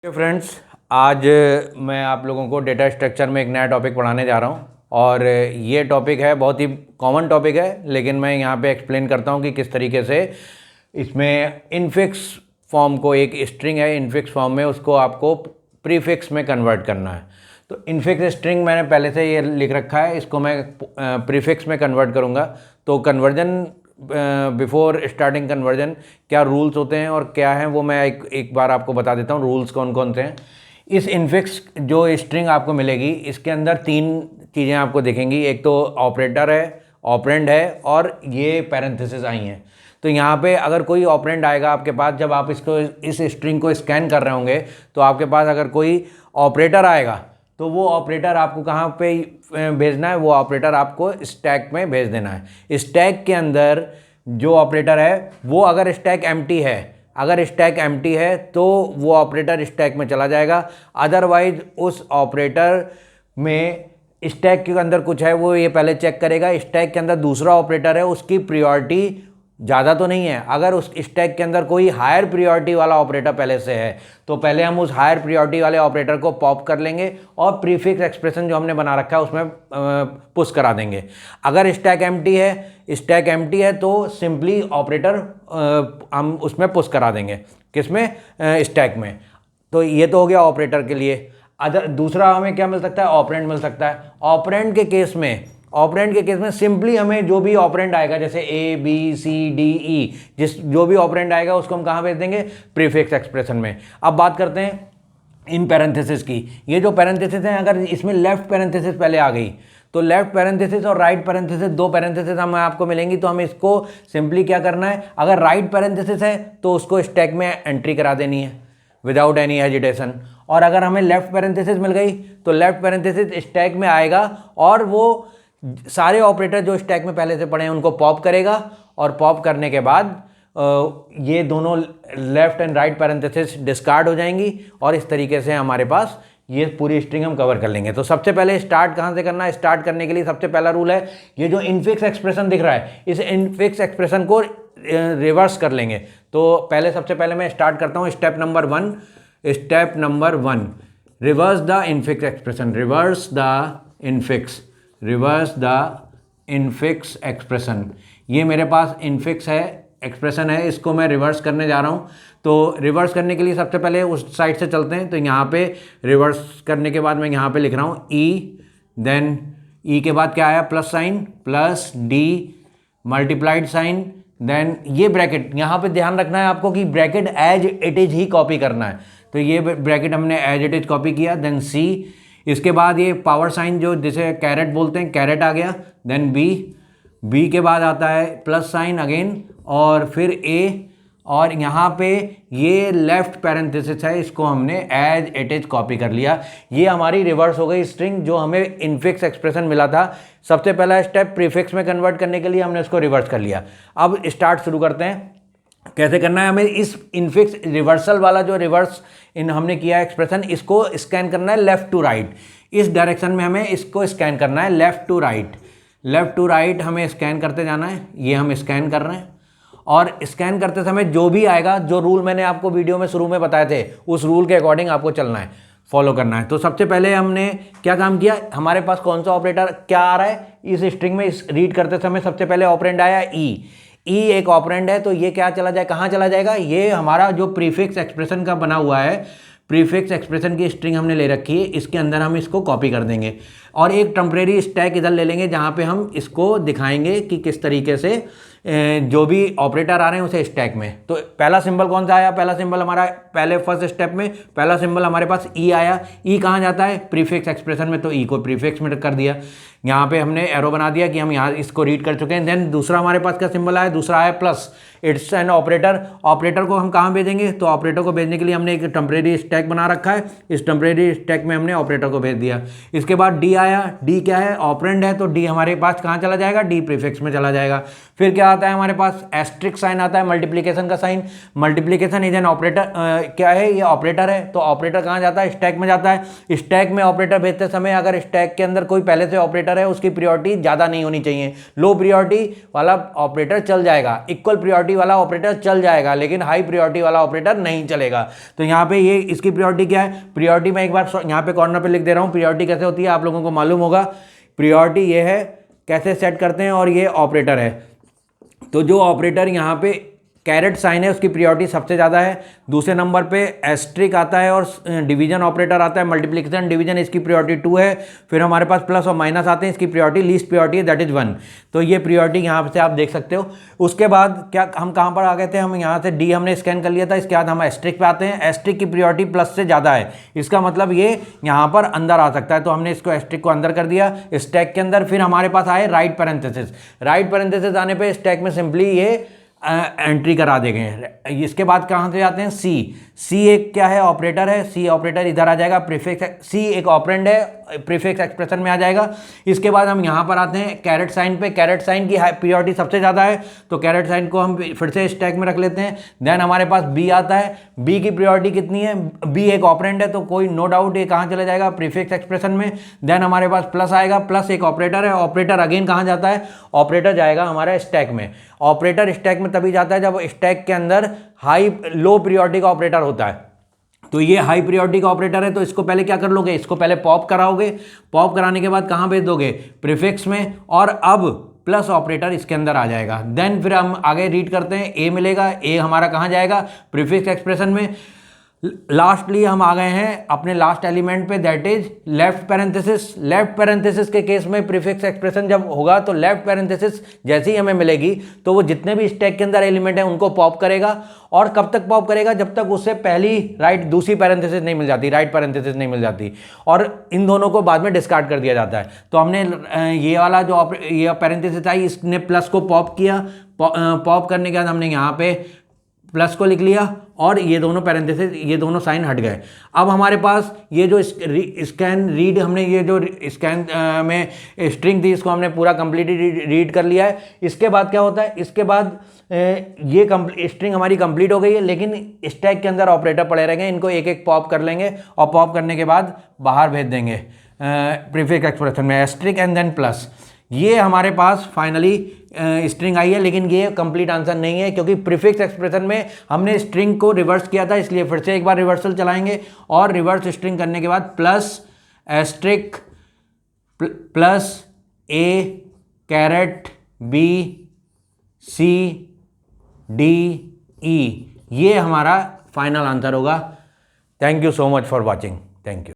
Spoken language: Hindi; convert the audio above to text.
फ्रेंड्स, आज मैं आप लोगों को डेटा स्ट्रक्चर में एक नया टॉपिक पढ़ाने जा रहा हूं और ये टॉपिक है, बहुत ही कॉमन टॉपिक है, लेकिन मैं यहाँ पे एक्सप्लेन करता हूँ कि किस तरीके से इसमें इनफिक्स फॉर्म को, एक स्ट्रिंग है इनफिक्स फॉर्म में, उसको आपको प्रीफिक्स में कन्वर्ट करना है। तो इनफिक्स स्ट्रिंग मैंने पहले से ये लिख रखा है, इसको मैं प्रीफिक्स में कन्वर्ट करूँगा। तो कन्वर्जन, बिफोर स्टार्टिंग कन्वर्जन क्या रूल्स होते हैं और क्या हैं वो मैं एक बार आपको बता देता हूँ। रूल्स कौन कौन से हैं। इस इनफिक्स जो स्ट्रिंग आपको मिलेगी, इसके अंदर तीन चीज़ें आपको दिखेंगी। एक तो ऑपरेटर है, ऑपरेंड है और ये पैरेंथेसिस आई हैं। तो यहाँ पे अगर कोई ऑपरेंड आएगा आपके पास, जब आप इसको इस स्ट्रिंग को स्कैन कर रहे होंगे, तो आपके पास अगर कोई ऑपरेटर आएगा तो वो ऑपरेटर आपको कहाँ पे भेजना है, वो ऑपरेटर आपको स्टैक में भेज देना है। स्टैक के अंदर जो ऑपरेटर है वो अगर स्टैक एम्प्टी है, अगर स्टैक एम्प्टी है तो वो ऑपरेटर स्टैक में चला जाएगा। अदरवाइज उस ऑपरेटर में स्टैक के अंदर कुछ है वो ये पहले चेक करेगा। स्टैक के अंदर दूसरा ऑपरेटर है, उसकी प्रियोरिटी ज़्यादा तो नहीं है। अगर उस स्टैक के अंदर कोई हायर प्रियोरिटी वाला ऑपरेटर पहले से है तो पहले हम उस हायर प्रियोरिटी वाले ऑपरेटर को पॉप कर लेंगे और प्रीफिक्स एक्सप्रेशन जो हमने बना रखा है उसमें पुश करा देंगे। अगर स्टैक एम्प्टी है तो सिंपली ऑपरेटर हम उसमें पुश करा देंगे। किसमें? स्टैक में। तो ये तो हो गया ऑपरेटर के लिए। दूसरा हमें क्या मिल सकता है? ऑपरेंड मिल सकता है। ऑपरेंड के केस में सिंपली हमें जो भी ऑपरेंड आएगा, जैसे ए बी सी डी ई, जो भी ऑपरेंड आएगा उसको हम कहाँ भेज देंगे? प्रीफिक्स एक्सप्रेशन में। अब बात करते हैं इन पैरेंथेसिस की। ये जो पैरेंथेसिस हैं, अगर इसमें लेफ्ट पैरेंथेसिस पहले आ गई तो लेफ्ट पैरेंथेसिस और राइट पैरेंथेसिस, दो पैरेंथेसिस हम आपको मिलेंगी। तो हमें इसको सिंपली क्या करना है, अगर राइट पैरेंथेसिस है तो उसको स्टैक में एंट्री करा देनी है विदाउट एनी हेजिटेशन। और अगर हमें लेफ्ट पैरेंथेसिस मिल गई तो लेफ्ट पैरेंथेसिस स्टैक में आएगा और वो सारे ऑपरेटर जो स्टैक में पहले से पड़े हैं उनको पॉप करेगा। और पॉप करने के बाद ये दोनों left and right parenthesis discard हो जाएंगी और इस तरीके से हमारे पास ये पूरी स्ट्रिंग हम कवर कर लेंगे। तो सबसे पहले स्टार्ट कहाँ से करना है? स्टार्ट करने के लिए सबसे पहला रूल है, ये जो इनफिक्स एक्सप्रेशन दिख रहा है, इस इनफिक्स एक्सप्रेशन को रिवर्स कर लेंगे। तो सबसे पहले मैं स्टार्ट करता हूँ step number one, reverse the infix expression. Reverse the infix expression. ये मेरे पास इनफिक्स है, एक्सप्रेशन है, इसको मैं रिवर्स करने जा रहा हूँ। तो रिवर्स करने के लिए सबसे पहले उस साइड से चलते हैं। तो यहाँ पे रिवर्स करने के बाद मैं यहाँ पे लिख रहा हूँ ई, देन ई के बाद क्या आया? Plus sign, plus D multiplied sign, then ये ब्रैकेट। यहाँ पे ध्यान रखना है आपको कि ब्रैकेट एज इट इज ही कॉपी करना है। तो ये ब्रैकेट हमने एज इट इज कॉपी किया। देन सी, इसके बाद ये पावर साइन जो जिसे कैरेट बोलते हैं, कैरेट आ गया। देन बी के बाद आता है प्लस साइन अगेन और फिर ए, और यहाँ पे ये लेफ्ट पैरेंथेसिस है, इसको हमने एज इट इज कॉपी कर लिया। ये हमारी रिवर्स हो गई स्ट्रिंग जो हमें इनफिक्स एक्सप्रेशन मिला था। सबसे पहला स्टेप प्रीफिक्स में कन्वर्ट करने के लिए हमने उसको रिवर्स कर लिया। अब स्टार्ट शुरू करते हैं। कैसे करना है हमें? इस इनफिक्स रिवर्सल वाला जो रिवर्स हमने किया एक्सप्रेशन, इसको स्कैन करना है लेफ्ट टू राइट। इस डायरेक्शन में हमें इसको स्कैन करना है, लेफ्ट टू राइट हमें स्कैन करते जाना है। ये हम स्कैन कर रहे हैं और स्कैन करते समय जो भी आएगा, जो रूल मैंने आपको वीडियो में शुरू में बताए थे, उस रूल के अकॉर्डिंग आपको चलना है, फॉलो करना है। तो सबसे पहले हमने क्या काम किया, हमारे पास कौन सा ऑपरेटर क्या आ रहा है इस स्ट्रिंग में, रीड करते समय सबसे पहले ऑपरेंड आया ई एक ऑपरेंड है। तो ये क्या चला जाए, कहाँ चला जाएगा? ये हमारा जो प्रीफिक्स एक्सप्रेशन का बना हुआ है, प्रीफिक्स एक्सप्रेशन की स्ट्रिंग हमने ले रखी है, इसके अंदर हम इसको कॉपी कर देंगे और एक टेम्परेरी स्टैक इधर ले लेंगे जहाँ पे हम इसको दिखाएंगे कि किस तरीके से जो भी ऑपरेटर आ रहे हैं उसे स्टैक में। तो पहला सिंबल कौन सा आया? पहला सिंबल हमारा पहले फर्स्ट स्टेप में पहला सिंबल हमारे पास ई आया। ई कहाँ जाता है? प्रीफिक्स एक्सप्रेशन में। तो ई को प्रीफिक्स में कर दिया। यहाँ पे हमने एरो बना दिया कि हम यहाँ इसको रीड कर चुके हैं। देन दूसरा हमारे पास क्या सिंबल आया? दूसरा आया plus, it's an operator. Operator को हम कहाँ भेजेंगे? तो ऑपरेटर को भेजने के लिए हमने एक टेम्परेरी स्टैक बना रखा है, इस टेम्परेरी स्टैक में हमने ऑपरेटर को भेज दिया। इसके बाद डी आया। डी क्या है? ऑपरेंड है। तो डी हमारे पास कहाँ चला जाएगा? डी प्रीफिक्स में चला जाएगा। फिर क्या आता है हमारे पास? एस्ट्रिक साइन आता है, मल्टीप्लीकेशन का sign. Multiplication is an operator. क्या है? ये ऑपरेटर है। तो ऑपरेटर कहाँ जाता है? स्टैक में जाता है। स्टैक में ऑपरेटर भेजते समय अगर स्टैक के अंदर कोई पहले से ऑपरेटर ऑपरेटर है उसकी प्रियोरिटी ज़्यादा नहीं होनी चाहिए। लो प्रियोरिटी वाला ऑपरेटर चल जाएगा, इक्वल प्रियोरिटी वाला ऑपरेटर चल जाएगा, लेकिन हाई प्रियोरिटी वाला ऑपरेटर नहीं चलेगा। तो यहाँ पे ये इसकी प्रियोरिटी क्या है, प्रियोरिटी मैं एक बार यहाँ पे कॉर्नर पे लिख दे रहा हूँ। प्रियोरिटी कैसे होती है आप लोगों को मालूम होगा। प्रियोरिटी ये है कैसे सेट करते हैं, और ये ऑपरेटर है। तो जो ऑपरेटर यहाँ पे कैरेट साइन है उसकी प्रियोरिटी सबसे ज़्यादा है। दूसरे नंबर पे एस्ट्रिक आता है और डिवीजन ऑपरेटर आता है, मल्टीप्लिकेशन डिवीजन, इसकी प्रियोरिटी 2 है। फिर हमारे पास प्लस और माइनस आते हैं, इसकी प्रियोरिटी लीस्ट प्रियोरिटी है, दैट इज़ 1। तो ये प्रियोरिटी यहाँ से आप देख सकते हो। उसके बाद क्या हम कहाँ पर आ गए थे, हम यहाँ से डी हमने स्कैन कर लिया था। इसके बाद हम एस्ट्रिक पे आते हैं। एस्ट्रिक की प्रियोरिटी प्लस से ज़्यादा है, इसका मतलब ये यहाँ पर अंदर आ सकता है। तो हमने इसको एस्ट्रिक को अंदर कर दिया स्टैक के अंदर। फिर हमारे पास आए राइट पैरेंथेसिस। राइट पैरेंथेसिस आने पर स्टैक में सिंपली ये एंट्री करा देंगे। इसके बाद कहाँ से जाते हैं, सी एक क्या है, ऑपरेटर है। सी ऑपरेटर इधर आ जाएगा, प्रीफिक्स सी एक ऑपरेंड है, प्रीफिक्स एक्सप्रेशन में आ जाएगा। इसके बाद हम यहाँ पर आते हैं कैरेट साइन पे। कैरेट साइन की प्रियोरिटी सबसे ज़्यादा है, तो कैरेट साइन को हम फिर से स्टैक में रख लेते हैं। देन हमारे पास बी आता है। बी की प्रियोरिटी कितनी है, बी एक ऑपरेंड है, तो कोई नो डाउट ये कहाँ चला जाएगा, प्रीफिक्स एक्सप्रेशन में। देन हमारे पास प्लस आएगा, प्लस एक ऑपरेटर है। ऑपरेटर अगेन कहाँ जाता है, ऑपरेटर जाएगा हमारा स्टैक में। ऑपरेटर स्टैक में तभी जाता है जब स्टैक के अंदर लो प्रियोरिटी का ऑपरेटर होता है। तो ये हाई प्रियोरिटी का ऑपरेटर है, तो इसको पहले क्या कर लोगे, इसको पहले पॉप कराओगे। पॉप कराने के बाद कहाँ भेज दोगे, प्रीफिक्स में, और अब प्लस ऑपरेटर इसके अंदर आ जाएगा। देन फिर हम आगे रीड करते हैं, ए मिलेगा। ए हमारा कहाँ जाएगा, प्रीफिक्स एक्सप्रेशन में। लास्टली हम आ गए हैं अपने लास्ट एलिमेंट पे, that is left parenthesis. Left parenthesis के केस में प्रीफिक्स एक्सप्रेशन जब होगा तो लेफ्ट पैरेंथेसिस जैसे ही हमें मिलेगी तो वो जितने भी स्टैक के अंदर एलिमेंट है उनको पॉप करेगा। और कब तक पॉप करेगा, जब तक उससे पहली दूसरी पैरेंथेसिस नहीं मिल जाती, राइट पैरेंथेसिस नहीं मिल जाती, और इन दोनों को बाद में डिस्कार्ड कर दिया जाता है। तो हमने ये वाला जो ये पैरेंथेसिस आई, इसने प्लस को पॉप किया। पॉप करने के बाद हमने यहाँ पे प्लस को लिख लिया, और ये दोनों पैरेंथेसिस, ये दोनों साइन हट गए। अब हमारे पास ये जो स्कैन रीड, हमने ये जो स्कैन में स्ट्रिंग थी इसको हमने पूरा कंप्लीटली रीड कर लिया है। इसके बाद क्या होता है, इसके बाद ये स्ट्रिंग हमारी कंप्लीट हो गई है, लेकिन स्टैक के अंदर ऑपरेटर पड़े रहेंगे। इनको एक एक पॉप कर लेंगे और पॉप करने के बाद बाहर भेज देंगे प्रीफिक्स एक्सप्रेशन में, एस्ट्रिक एंड देन प्लस। ये हमारे पास फाइनली स्ट्रिंग आई है, लेकिन ये कंप्लीट आंसर नहीं है, क्योंकि प्रीफिक्स एक्सप्रेशन में हमने स्ट्रिंग को रिवर्स किया था, इसलिए फिर से एक बार रिवर्सल चलाएंगे। और रिवर्स स्ट्रिंग करने के बाद plus asterisk plus A caret B C D E, ये हमारा फाइनल आंसर होगा। Thank you so much for watching. Thank you.